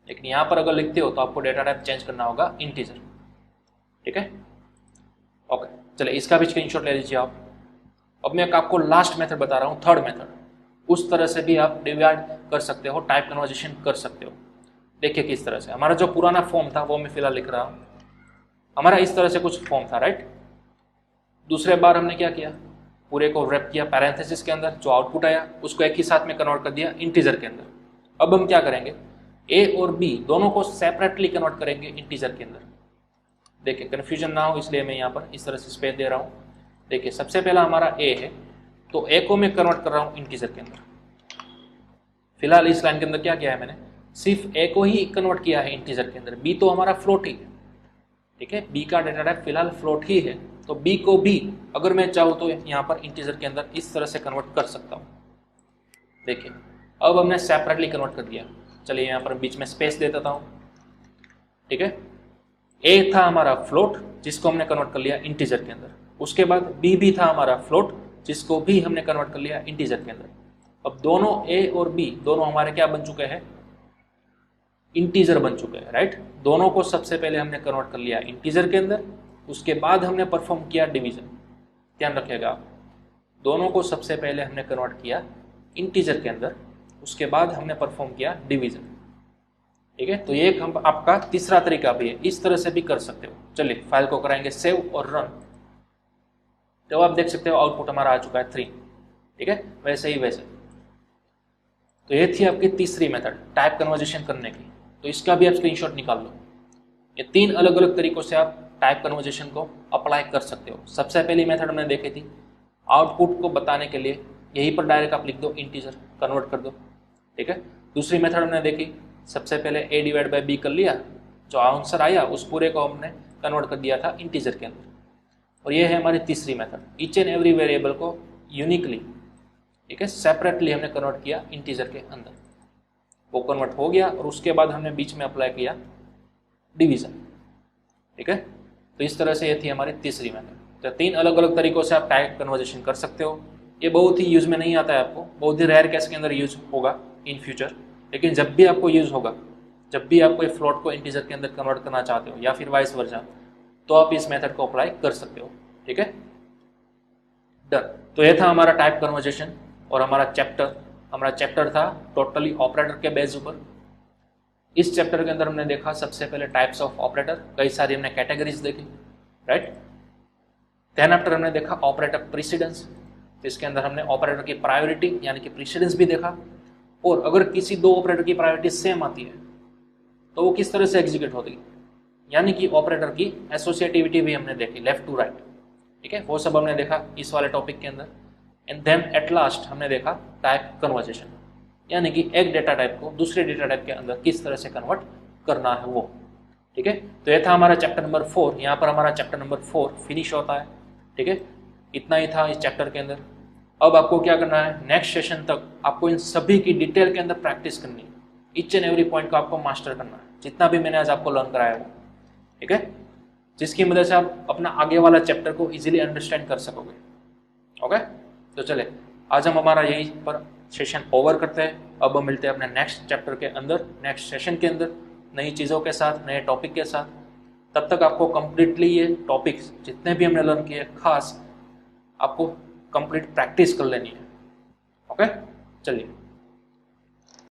लेकिन यहाँ पर अगर लिखते हो तो आपको डेटा टाइप चेंज करना होगा इंटीजर। ठीक है, ओके, चलिए इसका भी स्क्रीनशॉट ले लीजिए आप। अब मैं आपको लास्ट मेथड बता रहा हूँ, थर्ड मेथड। उस तरह से भी आप डिवाइड कर सकते हो, टाइप कन्वर्जेशन कर सकते हो। देखिए किस तरह से, हमारा जो पुराना फॉर्म था वो मैं फिलहाल लिख रहा हूँ। हमारा इस तरह से कुछ फॉर्म था, राइट। दूसरे बार हमने क्या किया, पूरे को रैप किया पैरेंथेसिस के अंदर, जो आउटपुट आया उसको एक ही साथ में कन्वर्ट कर दिया इंटीजर के अंदर। अब हम क्या करेंगे, ए और बी दोनों को सेपरेटली कन्वर्ट करेंगे इंटीजर के अंदर। देखिए कन्फ्यूजन ना हो इसलिए मैं यहाँ पर इस तरह से स्पेस दे रहा हूँ। देखिए सबसे पहला हमारा ए है, तो ए को मैं कन्वर्ट कर रहा हूँ इंटीजर के अंदर। फिलहाल इस लाइन के अंदर क्या किया है मैंने, सिर्फ ए को ही कन्वर्ट किया है इंटीजर के अंदर, बी तो हमारा फ्लोट ही है। ठीक है, बी का डेटा टाइप फिलहाल फ्लोट ही है, तो बी को भी अगर मैं चाहूँ तो यहाँ पर इंटीजर के अंदर इस तरह से कन्वर्ट कर सकता हूँ। देखिए अब हमने सेपरेटली कन्वर्ट कर दिया। चलिए यहाँ पर बीच में स्पेस दे देता हूँ। ठीक है, ए था हमारा फ्लोट जिसको हमने कन्वर्ट कर लिया इंटीजर के अंदर, उसके बाद बी भी था हमारा फ्लोट जिसको भी हमने कन्वर्ट कर लिया इंटीजर के अंदर। अब दोनों ए और बी दोनों हमारे क्या बन चुके हैं, इंटीजर बन चुके हैं, राइट। दोनों को सबसे पहले हमने कन्वर्ट कर लिया इंटीजर के अंदर, उसके बाद हमने परफॉर्म किया डिवीजन। ध्यान रखिएगा आप, दोनों को सबसे पहले हमने कन्वर्ट किया इंटीजर के अंदर, उसके बाद हमने परफॉर्म किया डिवीजन। ठीक है, तो ये हम आपका तीसरा तरीका भी है, इस तरह से भी कर सकते हो। चलिए फाइल को कराएंगे सेव और रन, तो आप देख सकते हो आउटपुट हमारा आ चुका है 3। ठीक है, वैसे ही वैसे। तो ये थी आपकी तीसरी मेथड टाइप कन्वर्जेशन करने की, तो इसका भी आप स्क्रीनशॉट निकाल लो। ये 3 अलग अलग तरीकों से आप टाइप कन्वर्जेशन को अप्लाई कर सकते हो। सबसे पहली मेथड हमने देखी थी, आउटपुट को बताने के लिए यहीं पर डायरेक्ट आप लिख दो इंटीजर, कन्वर्ट कर दो। ठीक है, दूसरी मेथड हमने देखी, सबसे पहले ए डिवाइड बाई बी कर लिया, जो आंसर आया उस पूरे को हमने कन्वर्ट कर दिया था इंटीजर के अंदर। और ये है हमारी तीसरी method, each and every variable को यूनिकली, ठीक है, सेपरेटली हमने कन्वर्ट किया इंटीजर के अंदर। वो कन्वर्ट हो गया और उसके बाद हमने बीच में अप्लाई किया डिवीजन। ठीक है, तो इस तरह से ये थी हमारी तीसरी मेथड। तो 3 अलग अलग तरीकों से आप टाइप कन्वर्जेशन कर सकते हो। ये बहुत ही यूज में नहीं आता है आपको, बहुत ही रेयर केस के अंदर यूज होगा इन फ्यूचर, लेकिन जब भी आपको यूज होगा, जब भी आप कोई फ्लोट को इंटीजर के अंदर कन्वर्ट करना चाहते हो या फिर वाइस वर्सा, तो आप इस मेथड को अप्लाई कर सकते हो। ठीक है, डन। तो ये था हमारा टाइप कन्वर्जेशन और हमारा चैप्टर था टोटली ऑपरेटर के बेस ऊपर। इस चैप्टर के अंदर हमने देखा सबसे पहले टाइप्स ऑफ ऑपरेटर, कई सारी हमने कैटेगरीज देखी, राइट। देन आफ्टर हमने देखा ऑपरेटर प्रीसिडेंस, जिसके अंदर हमने ऑपरेटर की प्रायोरिटी यानी कि प्रीसिडेंस भी देखा, और अगर किसी 2 ऑपरेटर की प्रायोरिटी सेम आती है तो वो किस तरह से एग्जीक्यूट होती है, यानी कि ऑपरेटर की एसोसिएटिविटी भी हमने देखी, लेफ्ट टू राइट। ठीक है, वो सब हमने देखा इस वाले टॉपिक के अंदर। एंड देन एट लास्ट हमने देखा टाइप कन्वर्जेशन, यानी कि एक डेटा टाइप को दूसरे डेटा टाइप के अंदर किस तरह से कन्वर्ट करना है वो। ठीक है, तो ये था हमारा चैप्टर नंबर 4। यहाँ पर हमारा चैप्टर नंबर 4 फिनिश होता है। ठीक है, इतना ही था इस चैप्टर के अंदर। अब आपको क्या करना है, नेक्स्ट सेशन तक आपको इन सभी की डिटेल के अंदर प्रैक्टिस करनी है, ईच एंड एवरी पॉइंट को आपको मास्टर करना है, जितना भी मैंने आज आपको लर्न कराया वो। ठीक है, जिसकी मदद से आप अपना आगे वाला चैप्टर को इजीली अंडरस्टैंड कर सकोगे। ओके, तो चले आज हम हमारा यही पर सेशन ओवर करते हैं। अब हम मिलते हैं अपने नेक्स्ट चैप्टर के अंदर, नेक्स्ट सेशन के अंदर, नई चीज़ों के साथ, नए टॉपिक के साथ। तब तक आपको कंप्लीटली ये टॉपिक्स जितने भी हमने लर्न किए खास आपको कंप्लीट प्रैक्टिस कर लेनी है। ओके, चलिए।